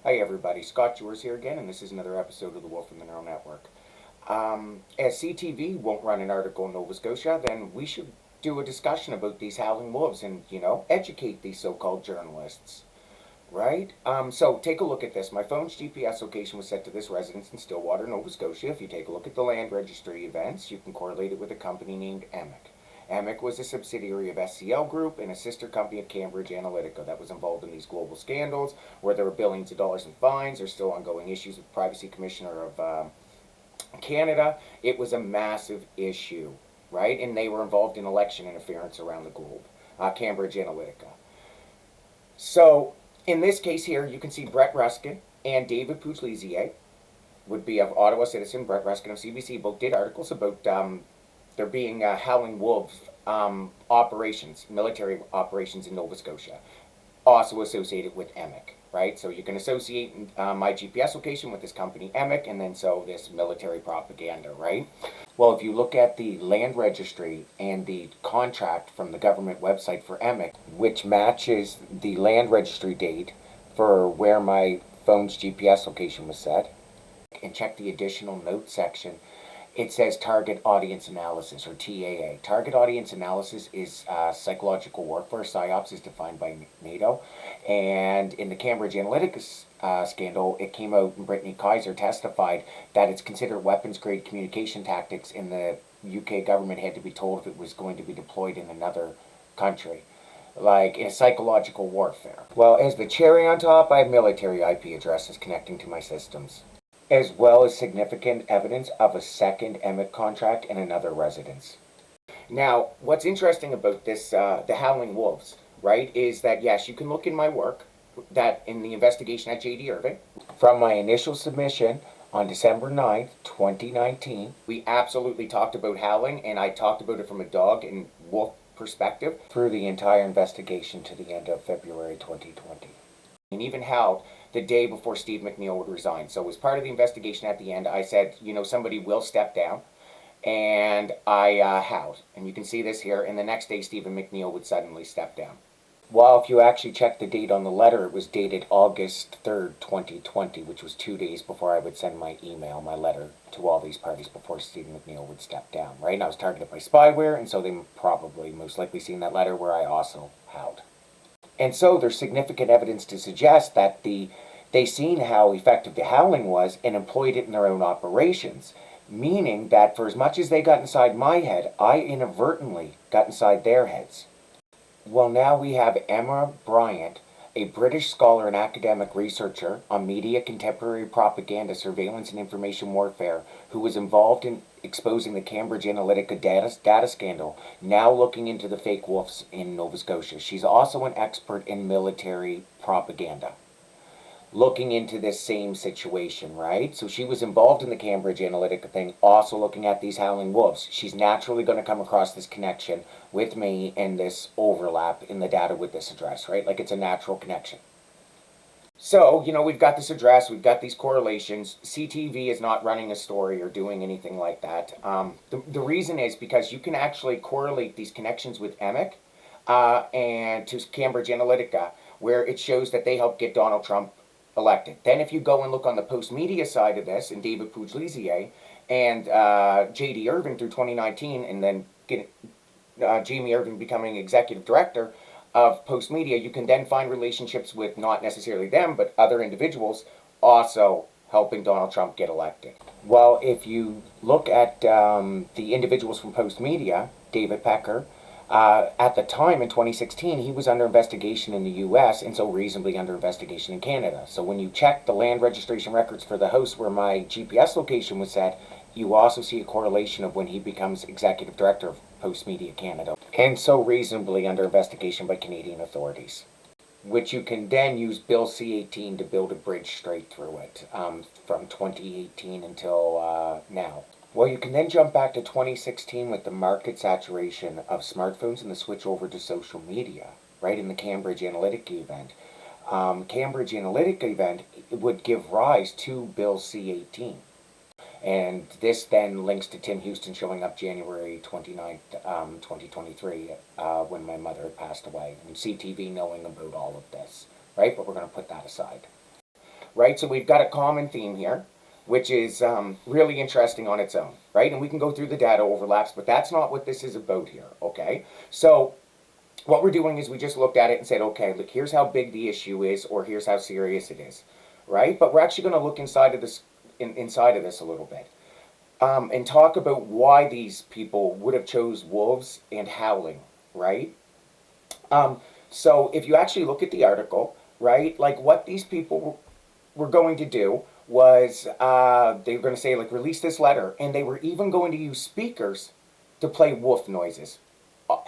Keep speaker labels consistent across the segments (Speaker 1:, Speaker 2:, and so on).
Speaker 1: Hi everybody, Scott Jewers here again, and this is another episode of The Wolf in the Neural Network. As CTV won't run an article in Nova Scotia, then we should do a discussion about these howling wolves and, educate these so-called journalists. Right? So take a look at this. My phone's GPS location was set to this residence in Stillwater, Nova Scotia. If you take a look at the land registry events, you can correlate it with a company named EMIC. EMIC was a subsidiary of SCL Group and a sister company of Cambridge Analytica that was involved in these global scandals where there were billions of dollars in fines. There's still ongoing issues with the Privacy Commissioner of Canada. It was a massive issue, right? And they were involved in election interference around the globe. Cambridge Analytica. So, in this case here, you can see Bret Ruskin and David Pugliese, would be of Ottawa Citizen, Bret Ruskin of CBC, both did articles about there being howling wolf operations, military operations in Nova Scotia, also associated with EMIC, right? So you can associate my GPS location with this company EMIC, and then so this military propaganda, right? Well, if you look at the land registry and the contract from the government website for EMIC, which matches the land registry date for where my phone's GPS location was set, and check the additional note section, it says target audience analysis, or TAA. Target audience analysis is psychological warfare. Psyops is defined by NATO. And in the Cambridge Analytica scandal, it came out and Brittany Kaiser testified that it's considered weapons-grade communication tactics, and the UK government had to be told if it was going to be deployed in another country, like in psychological warfare. Well, as the cherry on top, I have military IP addresses connecting to my systems, as well as significant evidence of a second EMIC contract in another residence. Now, what's interesting about this, the Howling Wolves, right, is that yes, you can look in my work, that in the investigation at J.D. Irving, from my initial submission on December 9th, 2019, we absolutely talked about howling, and I talked about it from a dog and wolf perspective through the entire investigation to the end of February 2020. And even howled the day before Steve McNeil would resign. So as part of the investigation at the end, I said, somebody will step down. And I howled. And you can see this here. And the next day, Stephen McNeil would suddenly step down. Well, if you actually check the date on the letter, it was dated August 3rd, 2020, which was 2 days before I would send my letter to all these parties before Stephen McNeil would step down, right? And I was targeted by spyware, and so they probably most likely seen that letter where I also howled. And so there's significant evidence to suggest that they seen how effective the howling was and employed it in their own operations, meaning that for as much as they got inside my head, I inadvertently got inside their heads. Well, now we have Emma Briant, a British scholar and academic researcher on media, contemporary propaganda, surveillance, and information warfare, who was involved in exposing the Cambridge Analytica data scandal, now looking into the fake wolves in Nova Scotia. She's also an expert in military propaganda, looking into this same situation, right? So she was involved in the Cambridge Analytica thing, also looking at these howling wolves. She's naturally going to come across this connection with me and this overlap in the data with this address, right? Like it's a natural connection. So, we've got this address, we've got these correlations. CTV is not running a story or doing anything like that. The reason is because you can actually correlate these connections with EMIC and to Cambridge Analytica, where it shows that they helped get Donald Trump elected. Then if you go and look on the post-media side of this, and David Pugliese and J.D. Irving through 2019, and then Jamie Irving becoming executive director of post-media, you can then find relationships with not necessarily them, but other individuals also helping Donald Trump get elected. Well, if you look at the individuals from post-media, David Pecker, at the time in 2016, he was under investigation in the U.S. and so reasonably under investigation in Canada. So when you check the land registration records for the house where my GPS location was set, you also see a correlation of when he becomes executive director of Post Media Canada, and so reasonably under investigation by Canadian authorities, which you can then use Bill C-18 to build a bridge straight through it from 2018 until now. Well, you can then jump back to 2016 with the market saturation of smartphones and the switch over to social media, right, in the Cambridge Analytica event. Cambridge Analytica event would give rise to Bill C-18. And this then links to Tim Huston showing up January 29th, 2023, when my mother passed away, and CTV knowing about all of this, right? But we're going to put that aside. right? So we've got a common theme here, which is really interesting on its own, right? And we can go through the data overlaps, but that's not what this is about here, okay? So what we're doing is we just looked at it and said, okay, look, here's how big the issue is, or here's how serious it is, right? But we're actually going to look inside of this a little bit, and talk about why these people would have chose wolves and howling, right? So if you actually look at the article, right, like what these people were going to do was they were going to say, like, release this letter, and they were even going to use speakers to play wolf noises,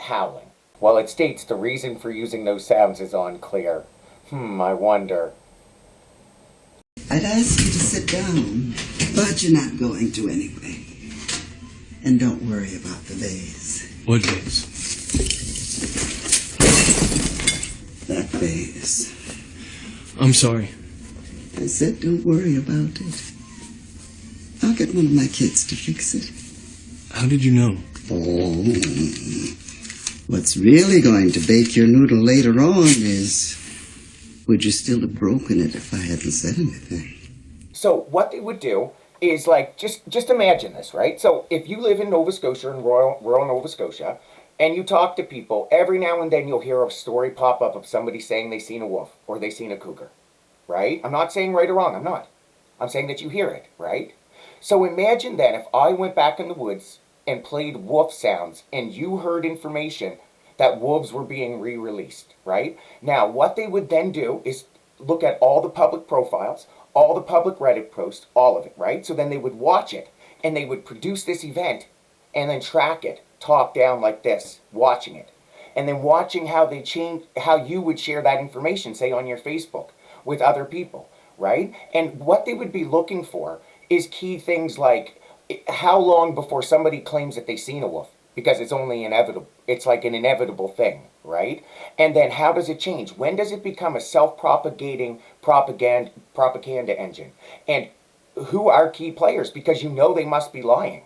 Speaker 1: howling. Well, it states the reason for using those sounds is unclear. I wonder.
Speaker 2: I'd ask you to sit down, but you're not going to anyway. And don't worry about the vase.
Speaker 3: What vase?
Speaker 2: That vase.
Speaker 3: I'm sorry.
Speaker 2: I said don't worry about it. I'll get one of my kids to fix it.
Speaker 3: How did you know?
Speaker 2: Oh, what's really going to bake your noodle later on is, would you still have broken it if I hadn't said anything?
Speaker 1: So what they would do is, like, just imagine this, right? So if you live in Nova Scotia, in rural Nova Scotia, and you talk to people, every now and then you'll hear a story pop up of somebody saying they seen a wolf or they seen a cougar, right? I'm not saying right or wrong, I'm not. I'm saying that you hear it, right? So imagine then if I went back in the woods and played wolf sounds and you heard information that wolves were being re-released, right? Now, what they would then do is look at all the public profiles, all the public Reddit posts, all of it, right? So then they would watch it, and they would produce this event, and then track it, top down like this, watching it. And then watching how they change, how you would share that information, say on your Facebook, with other people, right? And what they would be looking for is key things like, how long before somebody claims that they've seen a wolf? Because it's only inevitable. It's like an inevitable thing, right? And then how does it change? When does it become a self-propagating propaganda engine? And who are key players? Because you know they must be lying,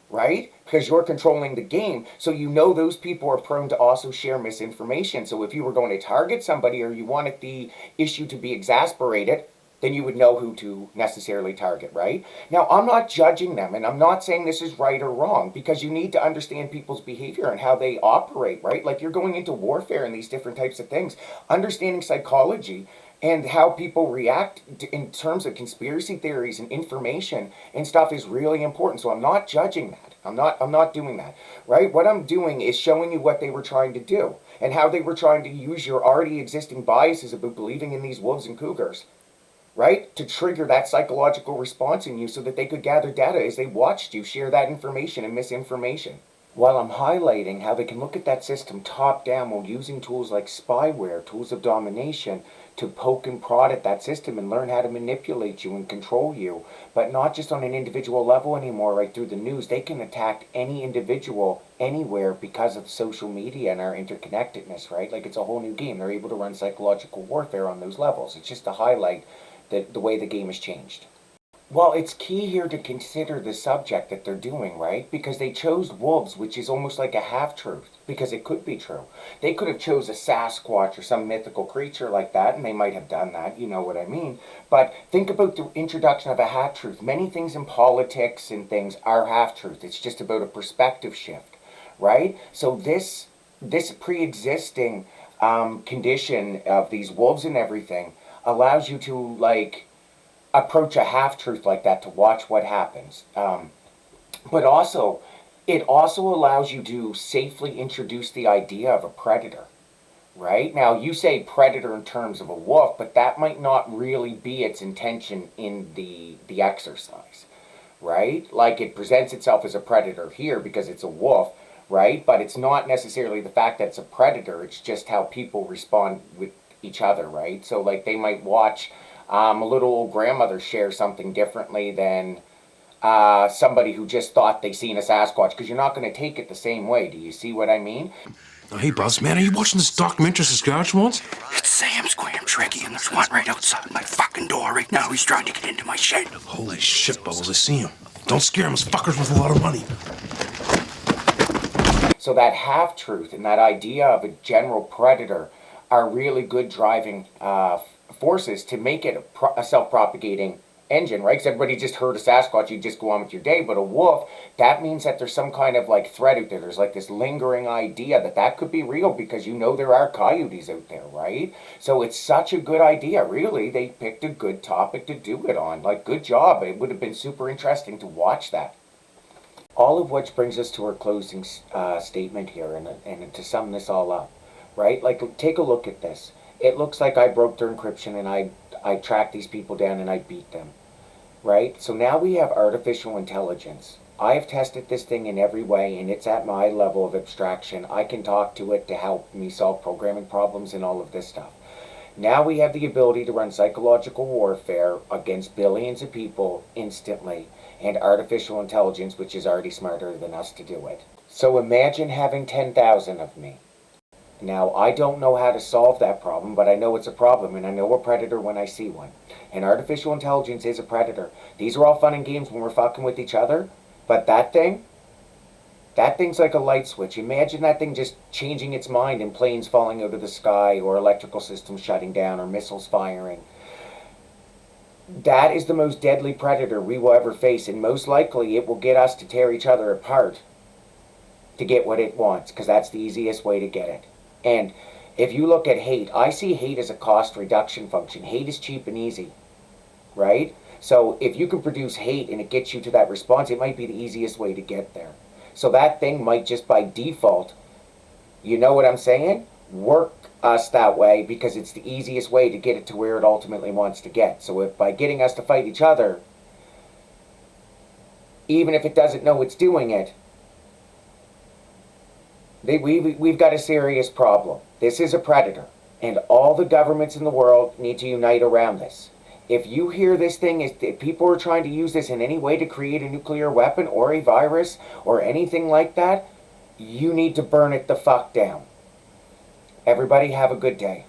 Speaker 1: right? Because you're controlling the game, so you know those people are prone to also share misinformation. So if you were going to target somebody or you wanted the issue to be exasperated, then you would know who to necessarily target, right? Now, I'm not judging them, and I'm not saying this is right or wrong, because you need to understand people's behavior and how they operate, right? Like, you're going into warfare and these different types of things. Understanding psychology and how people react in terms of conspiracy theories and information and stuff is really important. So I'm not judging that. I'm not doing that, right? What I'm doing is showing you what they were trying to do and how they were trying to use your already existing biases about believing in these wolves and cougars, right, to trigger that psychological response in you so that they could gather data as they watched you share that information and misinformation. While I'm highlighting how they can look at that system top down while using tools like spyware, tools of domination, to poke and prod at that system and learn how to manipulate you and control you, but not just on an individual level anymore, right through the news. They can attack any individual anywhere because of social media and our interconnectedness, right? Like, it's a whole new game. They're able to run psychological warfare on those levels. It's just to highlight the way the game has changed. Well, it's key here to consider the subject that they're doing, right? Because they chose wolves, which is almost like a half-truth, because it could be true. They could have chose a Sasquatch or some mythical creature like that, and they might have done that, you know what I mean? But think about the introduction of a half-truth. Many things in politics and things are half-truth. It's just about a perspective shift, right? So this pre-existing condition of these wolves and everything allows you to, like, approach a half-truth like that to watch what happens. But also, it also allows you to safely introduce the idea of a predator, right? Now, you say predator in terms of a wolf, but that might not really be its intention in the exercise, right? Like, it presents itself as a predator here because it's a wolf, right? But it's not necessarily the fact that it's a predator, it's just how people respond with each other, right? So, like, they might watch a little old grandmother share something differently than somebody who just thought they seen a Sasquatch, because you're not going to take it the same way. Do you see what I mean?
Speaker 3: Oh, hey, Buzz, man, are you watching this documentary Saskatchewans?
Speaker 4: It's Sam's Graham Trekkie, and there's one right outside my fucking door right now. He's trying to get into my shed.
Speaker 3: Holy shit, Bubbles, I see him. Don't scare him, this fucker's worth a lot of money.
Speaker 1: So that half-truth and that idea of a general predator are really good driving forces to make it a self-propagating engine, right? Because everybody just heard a Sasquatch, you just go on with your day. But a wolf, that means that there's some kind of like threat out there. There's like this lingering idea that that could be real, because you know there are coyotes out there, right? So it's such a good idea. Really, they picked a good topic to do it on. Like, good job. It would have been super interesting to watch that. All of which brings us to our closing statement here, and to sum this all up, right? Like, take a look at this. It looks like I broke their encryption, and I tracked these people down and I beat them, right? So now we have artificial intelligence. I have tested this thing in every way, and it's at my level of abstraction. I can talk to it to help me solve programming problems and all of this stuff. Now we have the ability to run psychological warfare against billions of people instantly, and artificial intelligence, which is already smarter than us, to do it. So imagine having 10,000 of me. Now, I don't know how to solve that problem, but I know it's a problem, and I know a predator when I see one. And artificial intelligence is a predator. These are all fun and games when we're fucking with each other, but that thing's like a light switch. Imagine that thing just changing its mind and planes falling out of the sky, or electrical systems shutting down, or missiles firing. That is the most deadly predator we will ever face, and most likely it will get us to tear each other apart to get what it wants, because that's the easiest way to get it. And if you look at hate, I see hate as a cost reduction function. Hate is cheap and easy, right? So if you can produce hate and it gets you to that response, it might be the easiest way to get there. So that thing might just by default, you know what I'm saying? Work us that way, because it's the easiest way to get it to where it ultimately wants to get. So if by getting us to fight each other, even if it doesn't know it's doing it, we've got a serious problem. This is a predator, and all the governments in the world need to unite around this. If you hear this thing, if people are trying to use this in any way to create a nuclear weapon or a virus or anything like that, you need to burn it the fuck down. Everybody have a good day.